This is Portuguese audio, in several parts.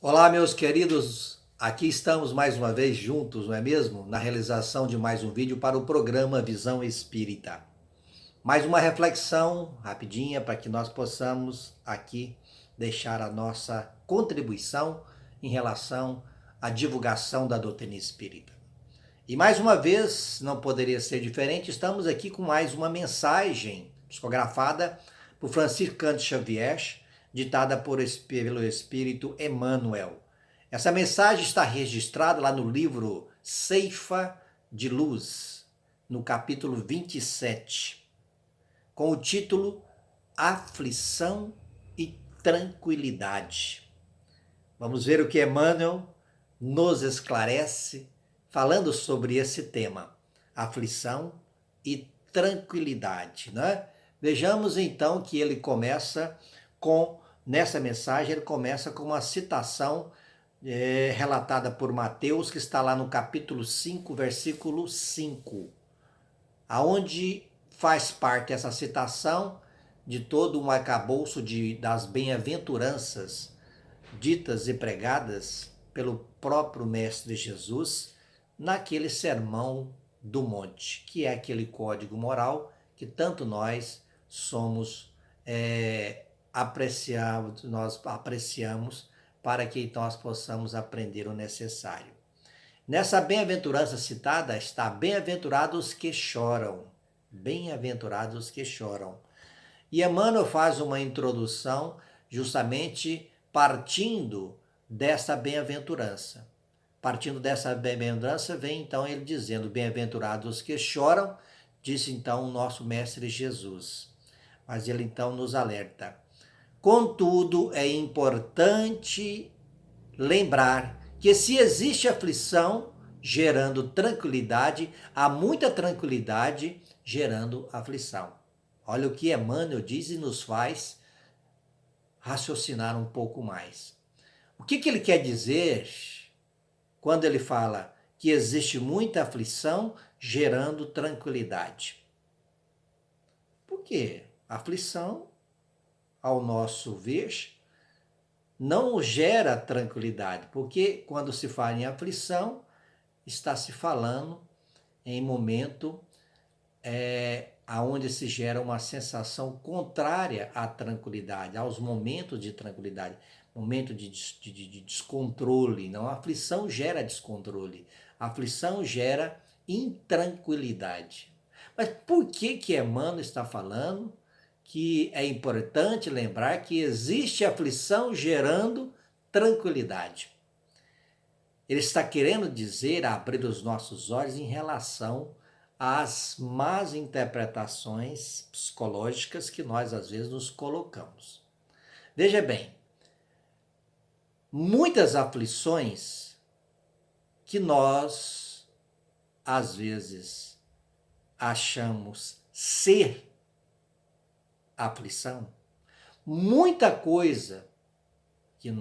Olá, meus queridos. Aqui estamos mais uma vez juntos, não é mesmo? Na realização de mais um vídeo para o programa Visão Espírita. Mais uma reflexão rapidinha para que nós possamos aqui deixar a nossa contribuição em relação à divulgação da doutrina espírita. E mais uma vez, não poderia ser diferente, estamos aqui com mais uma mensagem psicografada por Francisco Cândido Xavier, ditada pelo Espírito Emmanuel. Essa mensagem está registrada lá no livro Ceifa de Luz, no capítulo 27, com o título Aflição e Tranquilidade. Vamos ver o que Emmanuel nos esclarece falando sobre esse tema, aflição e tranquilidade, né? Vejamos então que ele começa nessa mensagem, ele começa com uma citação relatada por Mateus, que está lá no capítulo 5, versículo 5, aonde faz parte essa citação de todo um arcabouço das bem-aventuranças ditas e pregadas pelo próprio Mestre Jesus naquele sermão do monte, que é aquele código moral que tanto nós somos nós apreciamos para que nós possamos aprender o necessário. Nessa bem-aventurança citada está bem-aventurados que choram, bem-aventurados que choram. E Emmanuel faz uma introdução justamente partindo dessa bem-aventurança. Partindo dessa bem-aventurança, vem então ele dizendo: bem-aventurados que choram, disse então o nosso Mestre Jesus. Mas ele então nos alerta. Contudo, é importante lembrar que se existe aflição gerando tranquilidade, há muita tranquilidade gerando aflição. Olha o que Emmanuel diz e nos faz raciocinar um pouco mais. O que ele quer dizer quando ele fala que existe muita aflição gerando tranquilidade? Porque a aflição, ao nosso ver, não gera tranquilidade, porque quando se fala em aflição, está se falando em momento aonde se gera uma sensação contrária à tranquilidade, aos momentos de tranquilidade, momento de descontrole. Não, a aflição gera descontrole, a aflição gera intranquilidade. Mas por que Emmanuel está falando que é importante lembrar que existe aflição gerando tranquilidade? Ele está querendo dizer, abrir os nossos olhos em relação às más interpretações psicológicas que nós às vezes nos colocamos. Veja bem, muitas aflições que nós às vezes achamos ser aflição, muita coisa que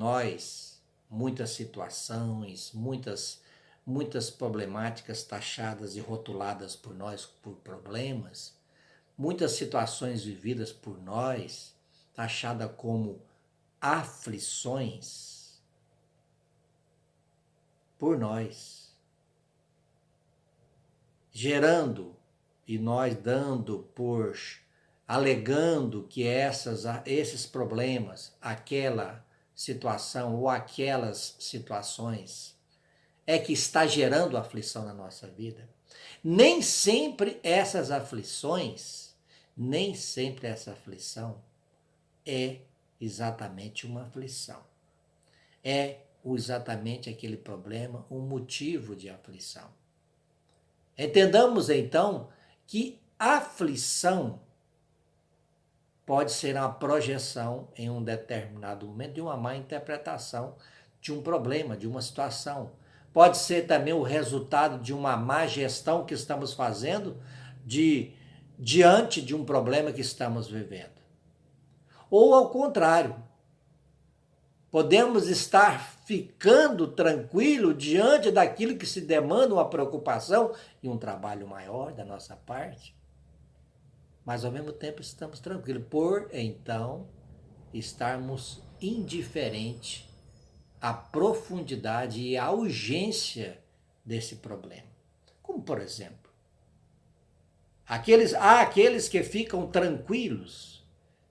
muitas situações, muitas problemáticas taxadas e rotuladas por nós por problemas, muitas situações vividas por nós, taxada como aflições por nós, gerando e nós alegando que esses problemas, aquela situação ou aquelas situações é que está gerando aflição na nossa vida. Nem sempre essa aflição é exatamente uma aflição. É exatamente aquele problema um motivo de aflição. Entendamos então que aflição pode ser uma projeção em um determinado momento de uma má interpretação de um problema, de uma situação. Pode ser também o resultado de uma má gestão que estamos fazendo diante de um problema que estamos vivendo. Ou ao contrário, podemos estar ficando tranquilo diante daquilo que se demanda uma preocupação e um trabalho maior da nossa parte, mas ao mesmo tempo estamos tranquilos, por então estarmos indiferentes a profundidade e a urgência desse problema. Como, por exemplo, há aqueles que ficam tranquilos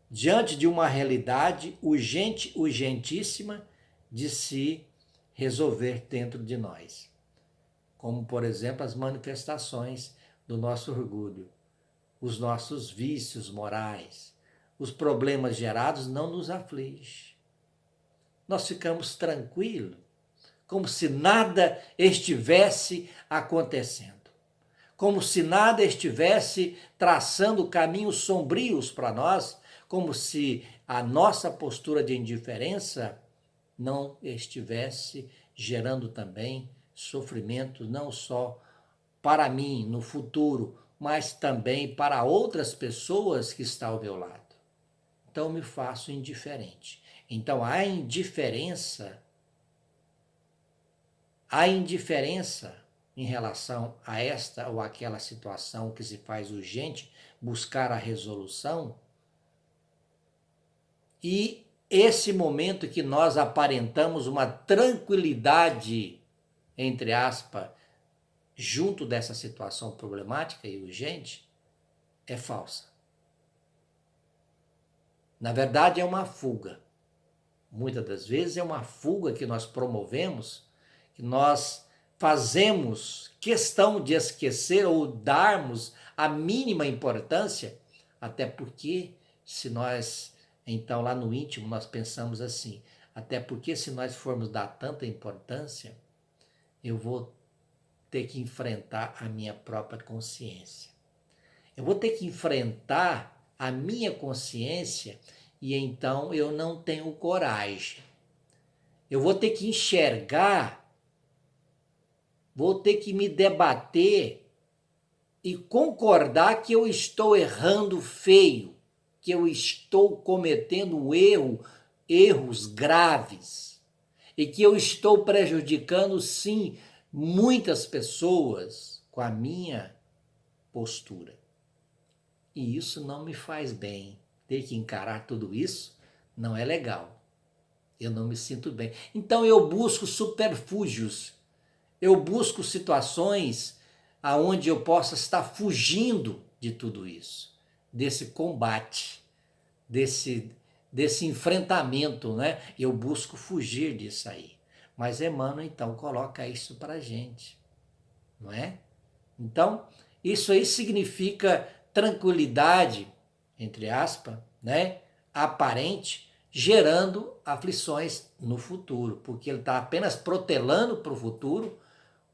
diante de uma realidade urgente, urgentíssima de se resolver dentro de nós. Como, por exemplo, as manifestações do nosso orgulho, os nossos vícios morais, os problemas gerados não nos afligem. Nós ficamos tranquilos, como se nada estivesse acontecendo, como se nada estivesse traçando caminhos sombrios para nós, como se a nossa postura de indiferença não estivesse gerando também sofrimento, não só para mim no futuro, mas também para outras pessoas que estão ao meu lado. Então me faço indiferente. Então a indiferença em relação a esta ou aquela situação que se faz urgente, buscar a resolução, e esse momento que nós aparentamos uma tranquilidade, entre aspas, junto dessa situação problemática e urgente, é falsa. Na verdade, é uma fuga. Muitas das vezes é uma fuga que nós promovemos, que nós fazemos questão de esquecer ou darmos a mínima importância, até porque se nós, então lá no íntimo, nós pensamos assim, até porque se nós formos dar tanta importância, eu vou ter que enfrentar a minha própria consciência. Eu vou ter que enfrentar a minha consciência e então eu não tenho coragem. Eu vou ter que enxergar, vou ter que me debater e concordar que eu estou errando feio, que eu estou cometendo um erros graves e que eu estou prejudicando, sim, muitas pessoas com a minha postura. E isso não me faz bem. Ter que encarar tudo isso não é legal. Eu não me sinto bem. Então eu busco subterfúgios. Eu busco situações aonde eu possa estar fugindo de tudo isso, desse combate, desse enfrentamento, né? Eu busco fugir disso aí. Mas Emmanuel, então, coloca isso para a gente, não é? Então, isso aí significa tranquilidade, entre aspas, né? Aparente, gerando aflições no futuro, porque ele está apenas protelando para o futuro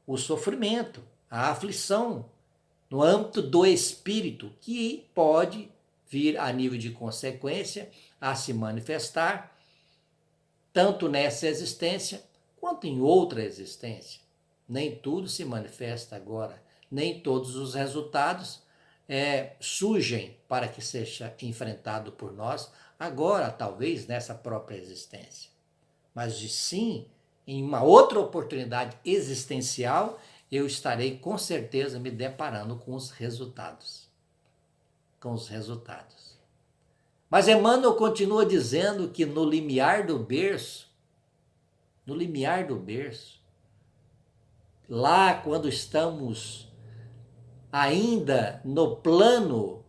o sofrimento, a aflição no âmbito do espírito, que pode vir a nível de consequência a se manifestar tanto nessa existência quanto em outra existência. Nem tudo se manifesta agora, nem todos os resultados surgem para que seja enfrentado por nós agora, talvez nessa própria existência. Mas sim, em uma outra oportunidade existencial, eu estarei com certeza me deparando com os resultados. Mas Emmanuel continua dizendo que no limiar do berço, lá quando estamos ainda no plano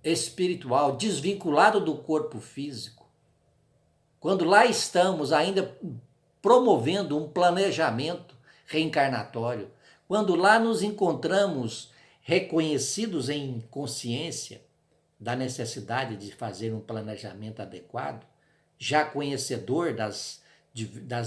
espiritual, desvinculado do corpo físico, quando lá estamos ainda promovendo um planejamento reencarnatório, quando lá nos encontramos reconhecidos em consciência da necessidade de fazer um planejamento adequado, já conhecedor das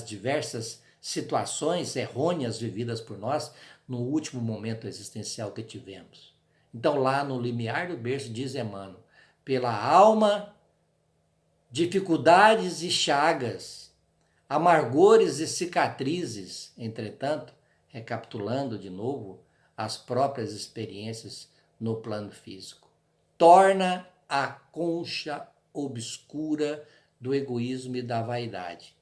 diversas situações errôneas vividas por nós no último momento existencial que tivemos. Então, lá no limiar do berço, diz Emmanuel, pela alma, dificuldades e chagas, amargores e cicatrizes, entretanto, recapitulando de novo as próprias experiências no plano físico, torna a concha obscura do egoísmo e da vaidade,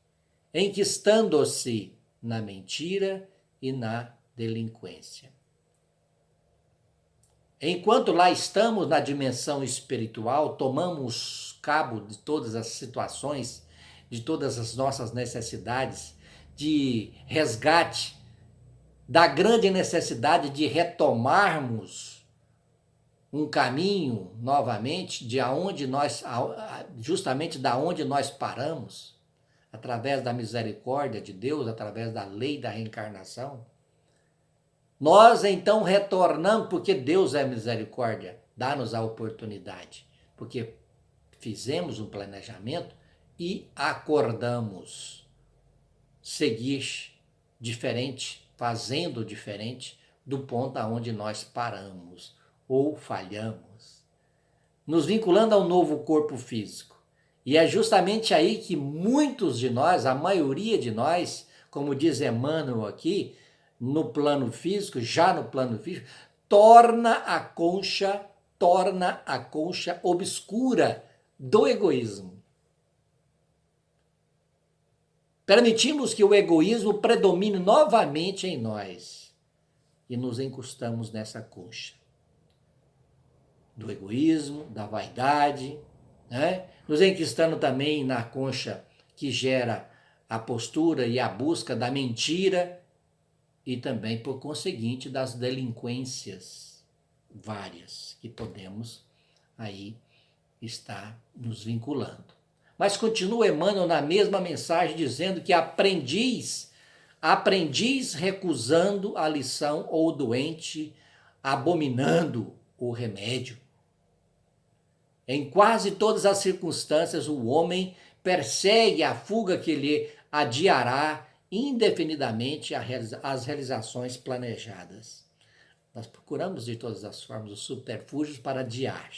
enquistando-se na mentira e na delinquência. Enquanto lá estamos na dimensão espiritual, tomamos cabo de todas as situações de todas as nossas necessidades, de resgate, da grande necessidade de retomarmos um caminho novamente de aonde nós, justamente da onde nós paramos, através da misericórdia de Deus, através da lei da reencarnação. Nós então retornamos, porque Deus é misericórdia, dá-nos a oportunidade, porque fizemos um planejamento e acordamos seguir diferente, fazendo diferente do ponto aonde nós paramos ou falhamos, nos vinculando ao novo corpo físico. E é justamente aí que muitos de nós, a maioria de nós, como diz Emmanuel aqui, no plano físico, já no plano físico, torna a concha obscura do egoísmo. Permitimos que o egoísmo predomine novamente em nós e nos encostamos nessa concha do egoísmo, da vaidade, né? Nos enquistando também na concha que gera a postura e a busca da mentira e também, por conseguinte, das delinquências várias que podemos aí estar nos vinculando. Mas continua Emmanuel na mesma mensagem dizendo que aprendiz recusando a lição ou doente abominando o remédio. Em quase todas as circunstâncias, o homem persegue a fuga que lhe adiará indefinidamente as realizações planejadas. Nós procuramos de todas as formas os subterfúgios para adiar,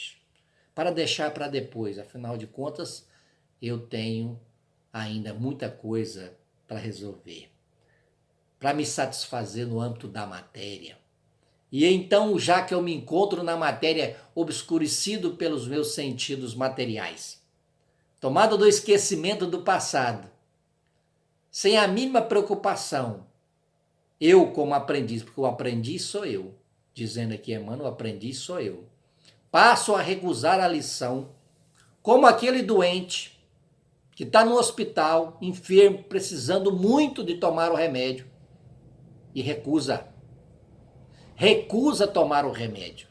para deixar para depois. Afinal de contas, eu tenho ainda muita coisa para resolver, para me satisfazer no âmbito da matéria. E então, já que eu me encontro na matéria obscurecido pelos meus sentidos materiais, tomado do esquecimento do passado, sem a mínima preocupação, eu como aprendiz, porque o aprendiz sou eu, dizendo aqui Emmanuel, o aprendiz sou eu, passo a recusar a lição, como aquele doente que está no hospital, enfermo, precisando muito de tomar o remédio, e recusa tomar o remédio.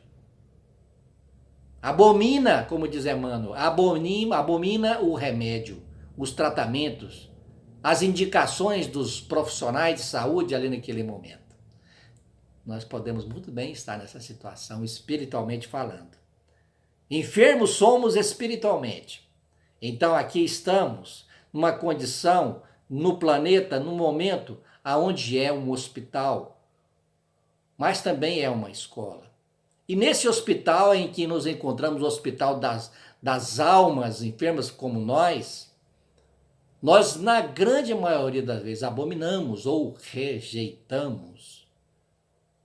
Abomina, como diz Emmanuel, abomina o remédio, os tratamentos, as indicações dos profissionais de saúde ali naquele momento. Nós podemos muito bem estar nessa situação, espiritualmente falando. Enfermos somos espiritualmente. Então aqui estamos numa condição, no planeta, no momento, aonde é um hospital, mas também é uma escola. E nesse hospital em que nos encontramos, o hospital das almas enfermas como nós, na grande maioria das vezes, abominamos ou rejeitamos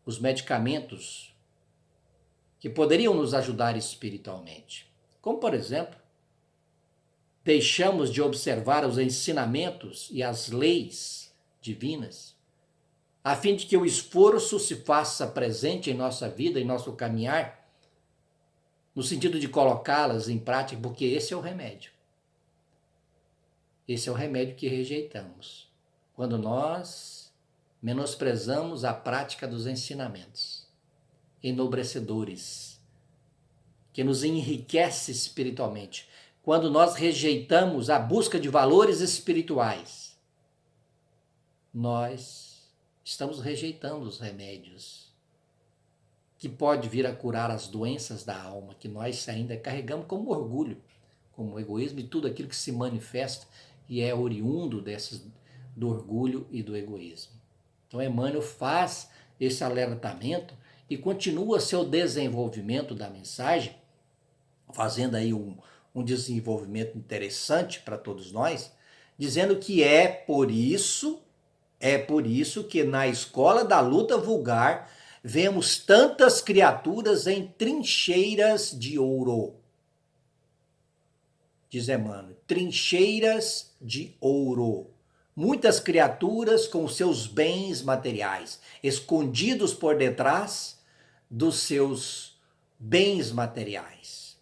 os medicamentos que poderiam nos ajudar espiritualmente. Como, por exemplo, deixamos de observar os ensinamentos e as leis divinas, a fim de que o esforço se faça presente em nossa vida, em nosso caminhar, no sentido de colocá-las em prática, porque esse é o remédio. Esse é o remédio que rejeitamos, quando nós menosprezamos a prática dos ensinamentos enobrecedores, que nos enriquece espiritualmente, quando nós rejeitamos a busca de valores espirituais, nós estamos rejeitando os remédios que pode vir a curar as doenças da alma, que nós ainda carregamos como orgulho, como egoísmo e tudo aquilo que se manifesta e é oriundo do orgulho e do egoísmo. Então Emmanuel faz esse alertamento e continua seu desenvolvimento da mensagem, fazendo aí um desenvolvimento interessante para todos nós, dizendo que é por isso que na escola da luta vulgar vemos tantas criaturas em trincheiras de ouro. Diz Emmanuel, trincheiras de ouro. Muitas criaturas com seus bens materiais, escondidos por detrás dos seus bens materiais,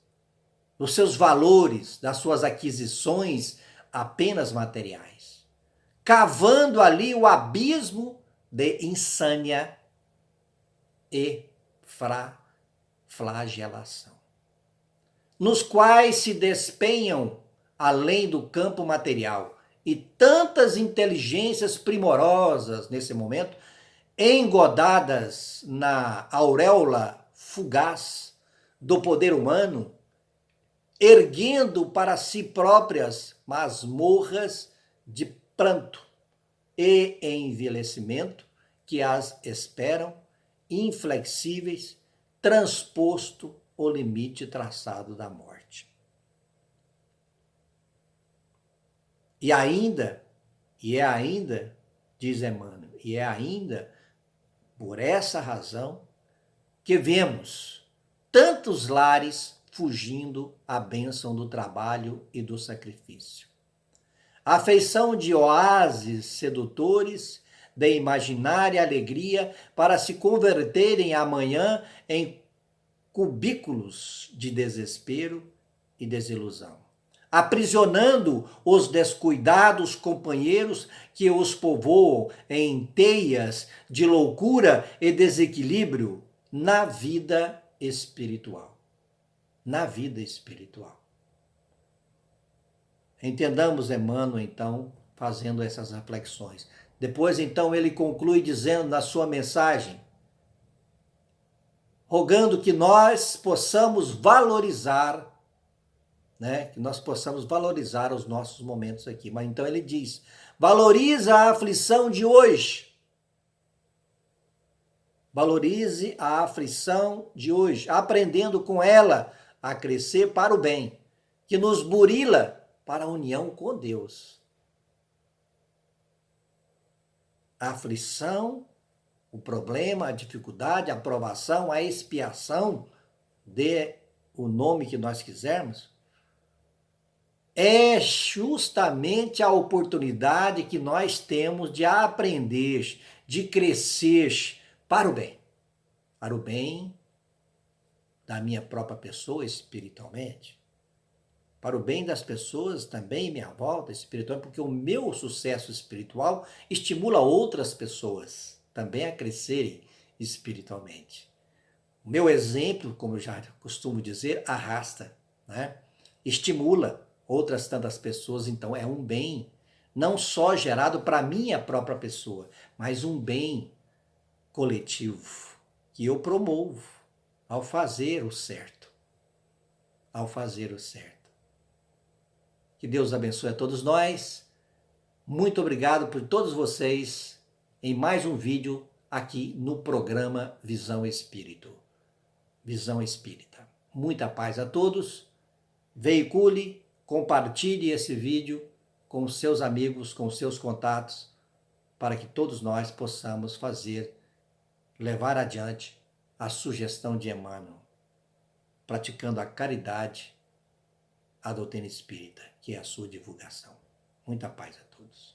dos seus valores, das suas aquisições apenas materiais, cavando ali o abismo de insânia e flagelação, nos quais se despenham, além do campo material, e tantas inteligências primorosas nesse momento, engodadas na auréola fugaz do poder humano, erguendo para si próprias masmorras de pranto e envelhecimento que as esperam, inflexíveis, transposto o limite traçado da morte. E é ainda, diz Emmanuel, e é ainda por essa razão que vemos tantos lares fugindo à bênção do trabalho e do sacrifício. A feição de oásis sedutores de imaginária alegria para se converterem amanhã em cubículos de desespero e desilusão, aprisionando os descuidados companheiros que os povoam em teias de loucura e desequilíbrio na vida espiritual. Na vida espiritual. Entendamos Emmanuel, então, fazendo essas reflexões. Depois, então, ele conclui dizendo na sua mensagem, rogando que nós possamos valorizar, que nós possamos valorizar os nossos momentos aqui. Mas então ele diz, valoriza a aflição de hoje. Valorize a aflição de hoje, aprendendo com ela a crescer para o bem, que nos burila para a união com Deus. A aflição, o problema, a dificuldade, a provação, a expiação, dê o nome que nós quisermos, é justamente a oportunidade que nós temos de aprender, de crescer para o bem da minha própria pessoa espiritualmente, para o bem das pessoas também em minha volta espiritual, porque o meu sucesso espiritual estimula outras pessoas também a crescerem espiritualmente. O meu exemplo, como eu já costumo dizer, arrasta, estimula outras tantas pessoas, então é um bem não só gerado para a minha própria pessoa, mas um bem coletivo que eu promovo ao fazer o certo. Ao fazer o certo. Que Deus abençoe a todos nós. Muito obrigado por todos vocês em mais um vídeo aqui no programa Visão Espírito. Visão Espírita. Muita paz a todos. Veicule, compartilhe esse vídeo com seus amigos, com seus contatos, para que todos nós possamos levar adiante a sugestão de Emmanuel, praticando a caridade, a doutrina espírita, que é a sua divulgação. Muita paz a todos.